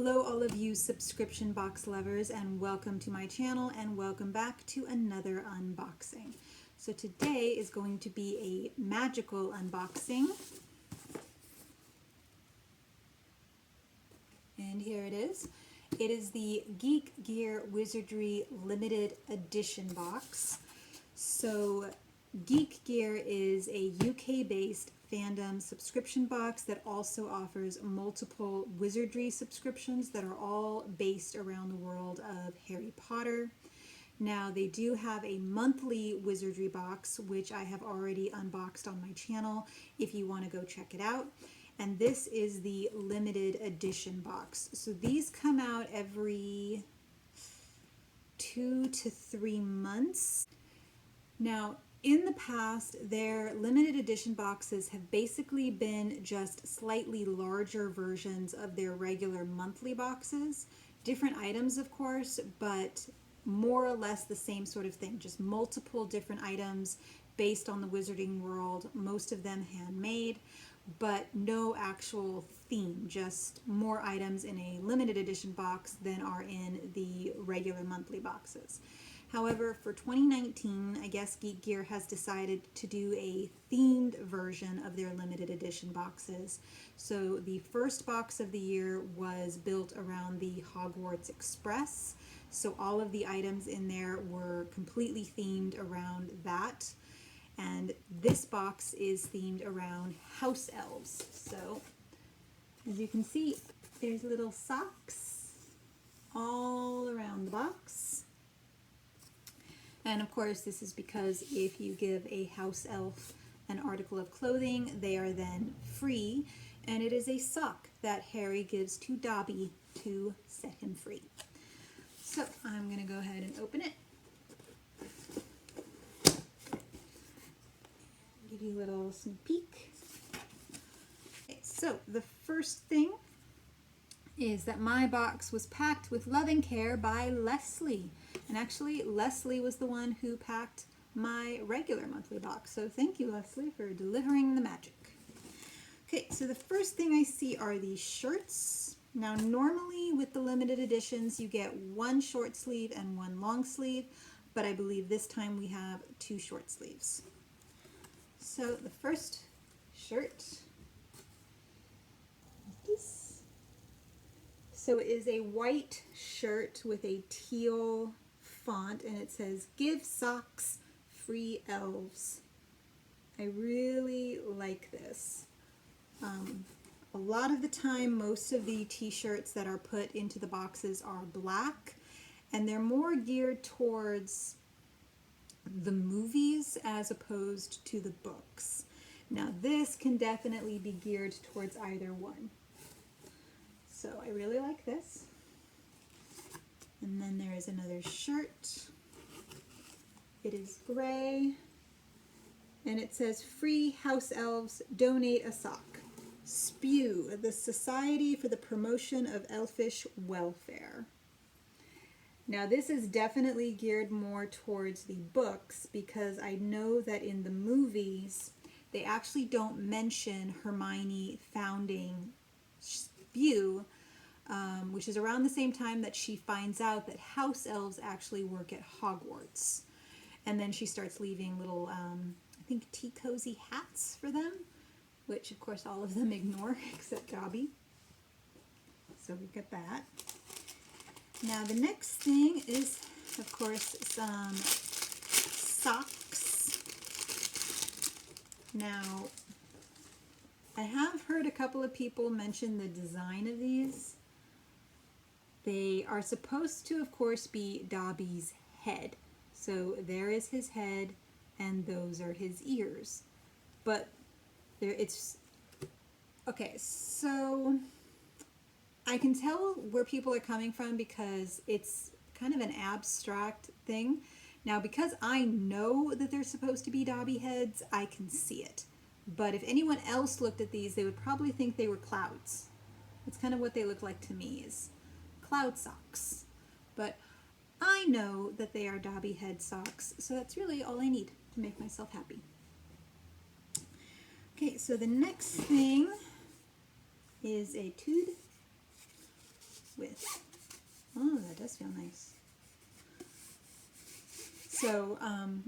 Hello all of you subscription box lovers, and welcome to my channel and welcome back to another unboxing. So today is going to be a magical unboxing. And here it is. It is the Geek Gear Wizardry Limited Edition box. So Geek Gear is a UK-based fandom subscription box that also offers multiple wizardry subscriptions that are all based around the world of Harry Potter. Now they do have a monthly wizardry box, which I have already unboxed on my channel if you want to go check it out. And this is the limited edition box. So these come out every 2 to 3 months. Now, in the past, their limited edition boxes have basically been just slightly larger versions of their regular monthly boxes. Different items, of course, but more or less the same sort of thing. Just multiple different items based on the wizarding world, most of them handmade, but no actual theme, just more items in a limited edition box than are in the regular monthly boxes. However, for 2019, I guess Geek Gear has decided to do a themed version of their limited edition boxes. So the first box of the year was built around the Hogwarts Express. So all of the items in there were completely themed around that. And this box is themed around House Elves. So as you can see, there's little socks all around the box. And of course, this is because if you give a house elf an article of clothing, they are then free. And it is a sock that Harry gives to Dobby to set him free. So I'm going to go ahead and open it. Give you a little sneak peek. Okay, so the first thing is that my box was packed with love and care by Leslie. And actually, Leslie was the one who packed my regular monthly box. So thank you, Leslie, for delivering the magic. Okay, so the first thing I see are these shirts. Now, normally with the limited editions, you get one short sleeve and one long sleeve, but I believe this time we have 2 short sleeves. So the first shirt is this. So it is a white shirt with a teal font, and it says, "Give socks, free elves." I really like this. A lot of the time, most of the t-shirts that are put into the boxes are black, and they're more geared towards the movies as opposed to the books. Now this can definitely be geared towards either one. So I really like this. And then there is another shirt. It is gray. And it says, "Free House Elves, donate a sock. SPEW, the Society for the Promotion of Elfish Welfare." Now this is definitely geared more towards the books, because I know that in the movies, they actually don't mention Hermione founding SPEW, which is around the same time that she finds out that house elves actually work at Hogwarts. And then she starts leaving little, I think, tea cozy hats for them, which of course all of them ignore except Dobby. So we got that. Now the next thing is, of course, some socks. Now, I have heard a couple of people mention the design of these. They are supposed to, of course, be Dobby's head. So there is his head, and those are his ears. But there, it's okay. So I can tell where people are coming from because it's kind of an abstract thing. Now, because I know that they're supposed to be Dobby heads, I can see it. But if anyone else looked at these, they would probably think they were clouds. That's kind of what they look like to me, is cloud socks. But I know that they are Dobby head socks, so that's really all I need to make myself happy. Okay, so the next thing is a tube with. Oh, that does feel nice. So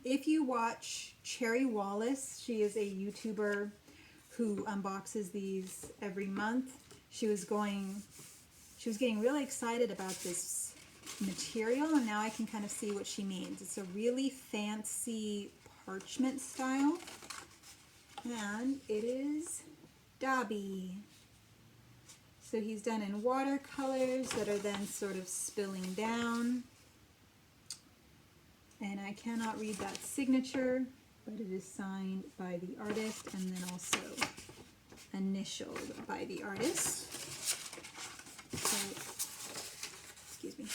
if you watch Cherry Wallace, she is a YouTuber who unboxes these every month. She was getting really excited about this material, and now I can kind of see what she means. It's a really fancy parchment style, and it is Dobby. So he's done in watercolors that are then sort of spilling down. And I cannot read that signature, but it is signed by the artist and then also initialed by the artist. So, excuse me.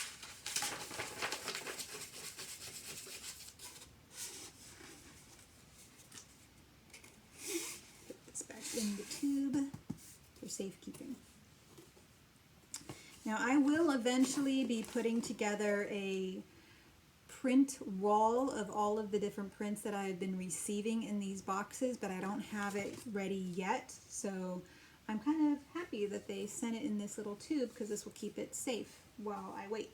Put this back in the tube for safekeeping. Now I will eventually be putting together a print wall of all of the different prints that I've been receiving in these boxes, but I don't have it ready yet. So I'm kind of happy that they sent it in this little tube because this will keep it safe while I wait.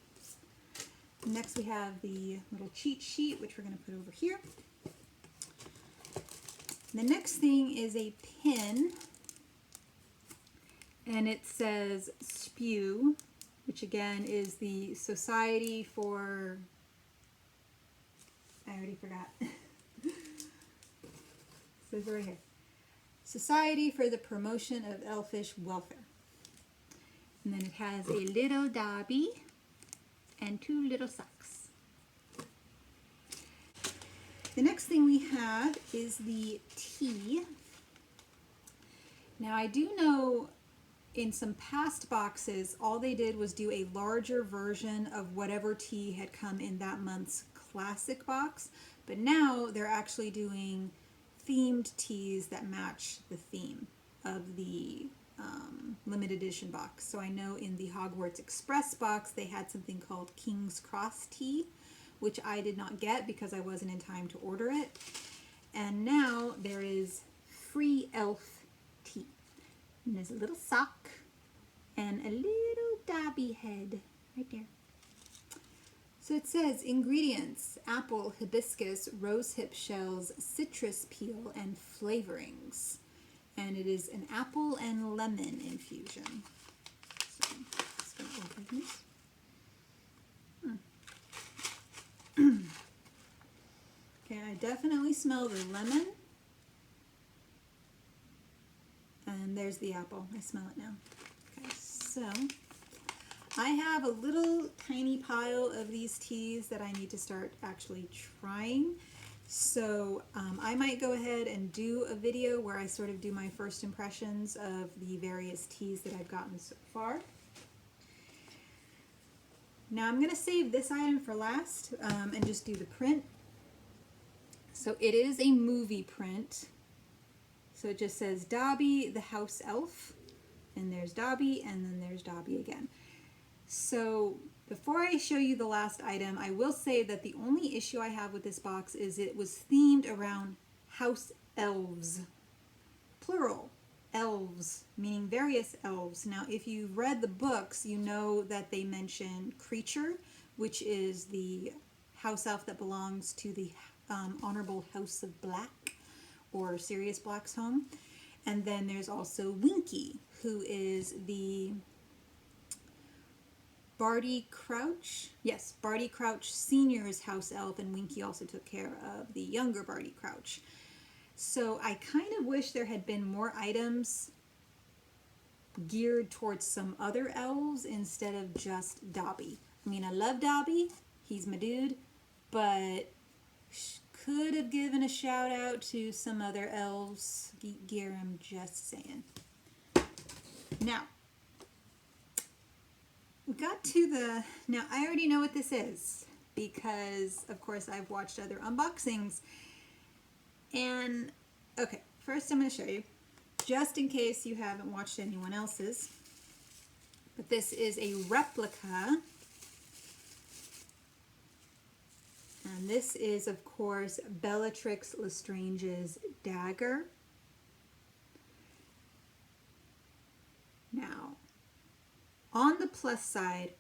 Next we have the little cheat sheet, which we're going to put over here. The next thing is a pin, and it says SPEW, which again is the Society for, I already forgot. It says right here. Society for the Promotion of Elfish Welfare. And then it has a little Dobby and 2 little socks. The next thing we have is the tea. Now I do know in some past boxes, all they did was do a larger version of whatever tea had come in that month's classic box, but now they're actually doing themed teas that match the theme of the limited edition box. So I know in the Hogwarts Express box they had something called King's Cross tea, which I did not get because I wasn't in time to order it. And now there is free elf tea. And there's a little sock and a little Dobby head right there. So it says ingredients: apple, hibiscus, rosehip shells, citrus peel, and flavorings. And it is an apple and lemon infusion. So I'm just going to open this. Okay, I definitely smell the lemon. And there's the apple. I smell it now. Okay, so I have a little tiny pile of these teas that I need to start actually trying. So I might go ahead and do a video where I sort of do my first impressions of the various teas that I've gotten so far. Now I'm going to save this item for last and just do the print. So it is a movie print. So it just says Dobby the House Elf, and there's Dobby, and then there's Dobby again. So before I show you the last item, I will say that the only issue I have with this box is it was themed around House Elves, plural, elves, meaning various elves. Now if you've read the books, you know that they mention Creature, which is the house elf that belongs to the Honorable House of Black, or Sirius Black's home. And then there's also Winky, who is the Barty Crouch. Yes, Barty Crouch Sr.'s house elf, and Winky also took care of the younger Barty Crouch. So I kind of wish there had been more items geared towards some other elves instead of just Dobby. I mean, I love Dobby, he's my dude, but could have given a shout out to some other elves. Geek gear, I'm just saying. Now, we got to the, now I already know what this is because of course I've watched other unboxings. And okay, first I'm going to show you, just in case you haven't watched anyone else's, but this is a replica. And this is, of course, Bellatrix Lestrange's dagger. Now, On the plus side,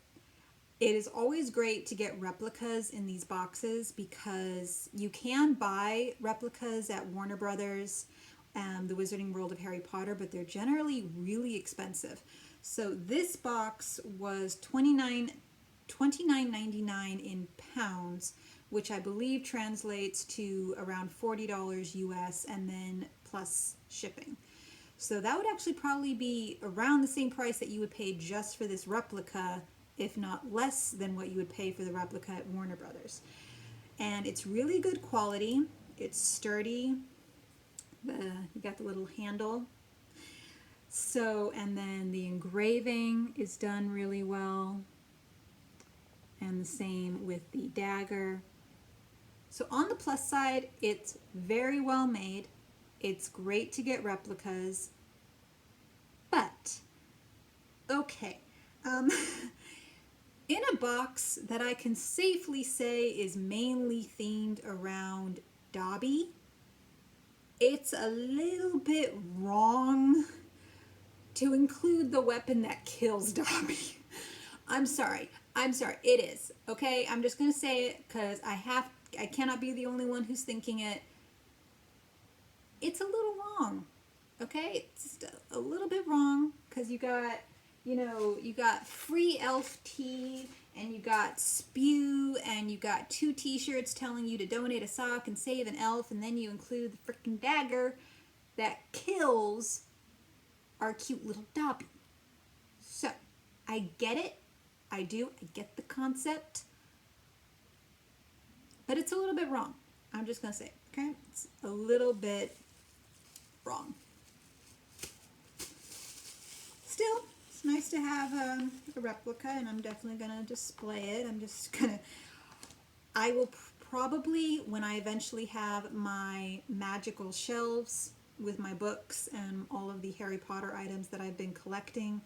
it is always great to get replicas in these boxes because you can buy replicas at Warner Brothers and the Wizarding World of Harry Potter, but they're generally really expensive. So this box was $29.99 in pounds, which I believe translates to around $40 US, and then plus shipping. So that would actually probably be around the same price that you would pay just for this replica, if not less than what you would pay for the replica at Warner Brothers. And it's really good quality. It's sturdy. You got the little handle. So, and then the engraving is done really well. And the same with the dagger. So on the plus side, it's very well made. It's great to get replicas. But, okay. In a box that I can safely say is mainly themed around Dobby, it's a little bit wrong to include the weapon that kills Dobby. I'm sorry, it is, okay? I'm just gonna say it because I cannot be the only one who's thinking it. It's a little wrong, okay? It's just a little bit wrong because you got free elf tea, and you got SPEW, and you got 2 t-shirts telling you to donate a sock and save an elf, and then you include the freaking dagger that kills our cute little Dobby. So, I get it. I do. I get the concept. But it's a little bit wrong. I'm just going to say, okay? It's a little bit wrong. Still, it's nice to have a replica, and I'm definitely going to display it. I will probably, when I eventually have my magical shelves with my books and all of the Harry Potter items that I've been collecting,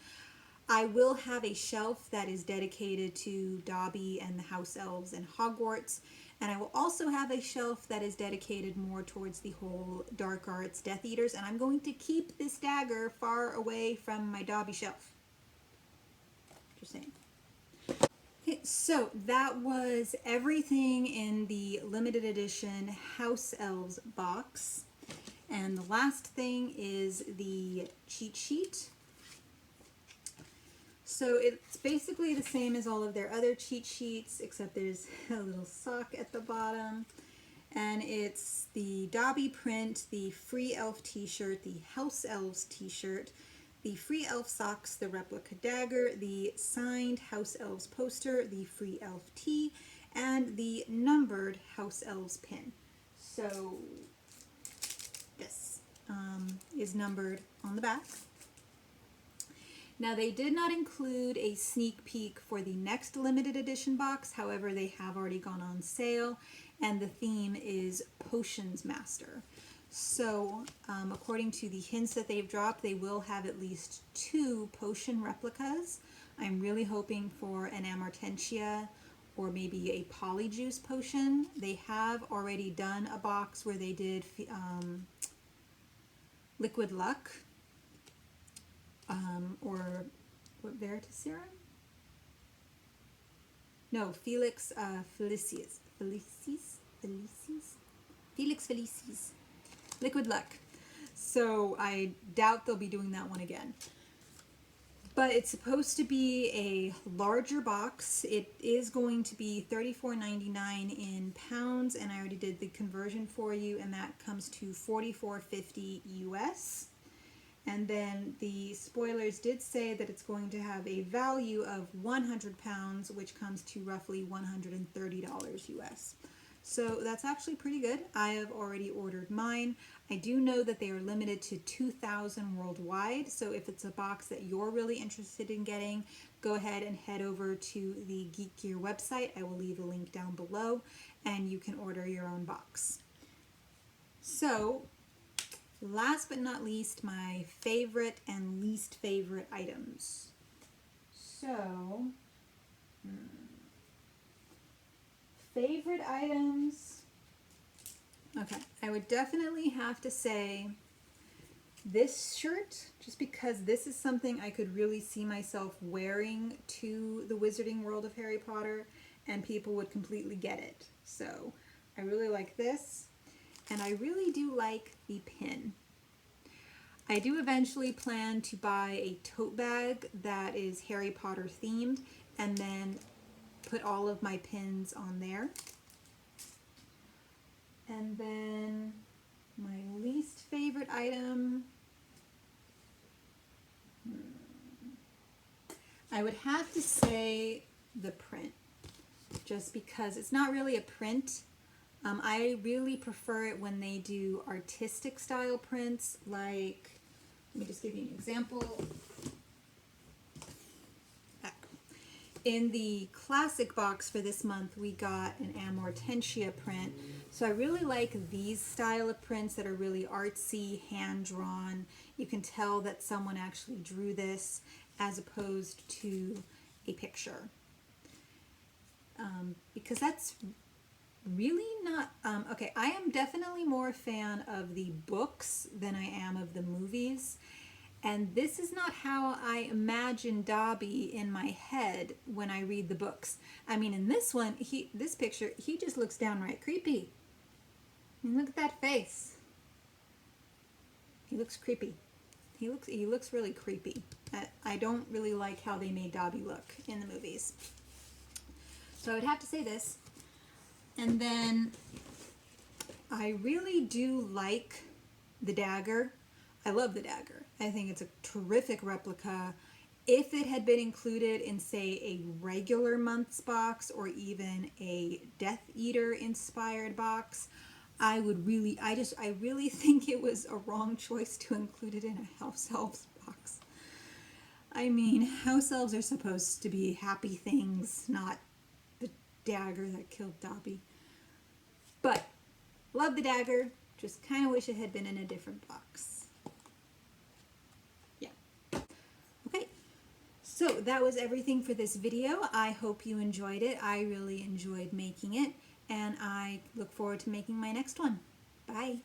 I will have a shelf that is dedicated to Dobby and the House Elves and Hogwarts, and I will also have a shelf that is dedicated more towards the whole dark arts Death Eaters, and I'm going to keep this dagger far away from my Dobby shelf. Just saying. Okay, so that was everything in the limited edition House Elves box, and the last thing is the cheat sheet. So it's basically the same as all of their other cheat sheets, except there's a little sock at the bottom. And it's the Dobby print, the free elf t-shirt, the House Elves t-shirt, the free elf socks, the replica dagger, the signed House Elves poster, the free elf tee, and the numbered House Elves pin. So this is numbered on the back. Now, they did not include a sneak peek for the next limited edition box. However, they have already gone on sale, and the theme is Potions Master. So, according to the hints that they've dropped, they will have at least 2 potion replicas. I'm really hoping for an Amortentia or maybe a Polyjuice potion. They have already done a box where they did Liquid Luck. Or what, Veritaserum? No, Felix Felicis. Felix Felicis. Liquid Luck. So I doubt they'll be doing that one again. But it's supposed to be a larger box. It is going to be $34.99 in pounds, and I already did the conversion for you, and that comes to $44.50 US. And then the spoilers did say that it's going to have a value of 100 pounds, which comes to roughly $130 US. So that's actually pretty good. I have already ordered mine. I do know that they are limited to 2,000 worldwide. So if it's a box that you're really interested in getting, go ahead and head over to the Geek Gear website. I will leave a link down below, and you can order your own box. So, last but not least, my favorite and least favorite items. So, favorite items. Okay, I would definitely have to say this shirt just because this is something I could really see myself wearing to the Wizarding World of Harry Potter and people would completely get it. So I really like this, and I really do like the pin. I do eventually plan to buy a tote bag that is Harry Potter themed and then put all of my pins on there. And then my least favorite item, I would have to say the print, just because it's not really a print. I really prefer it when they do artistic style prints, like, let me just give you an example. In the classic box for this month, we got an Amortentia print. So I really like these style of prints that are really artsy, hand-drawn. You can tell that someone actually drew this as opposed to a picture. Because that's really not, okay, I am definitely more a fan of the books than I am of the movies. And this is not how I imagine Dobby in my head when I read the books. I mean, in this one, this picture, he just looks downright creepy. I mean, look at that face. He looks creepy. He looks really creepy. I don't really like how they made Dobby look in the movies. So I would have to say this. And then I really do like the dagger. I love the dagger. I think it's a terrific replica. If it had been included in, say, a regular month's box or even a Death Eater inspired box, I really think it was a wrong choice to include it in a House Elves box. I mean, House Elves are supposed to be happy things, not the dagger that killed Dobby. But, love the dagger, just kind of wish it had been in a different box. So that was everything for this video. I hope you enjoyed it. I really enjoyed making it, and I look forward to making my next one. Bye.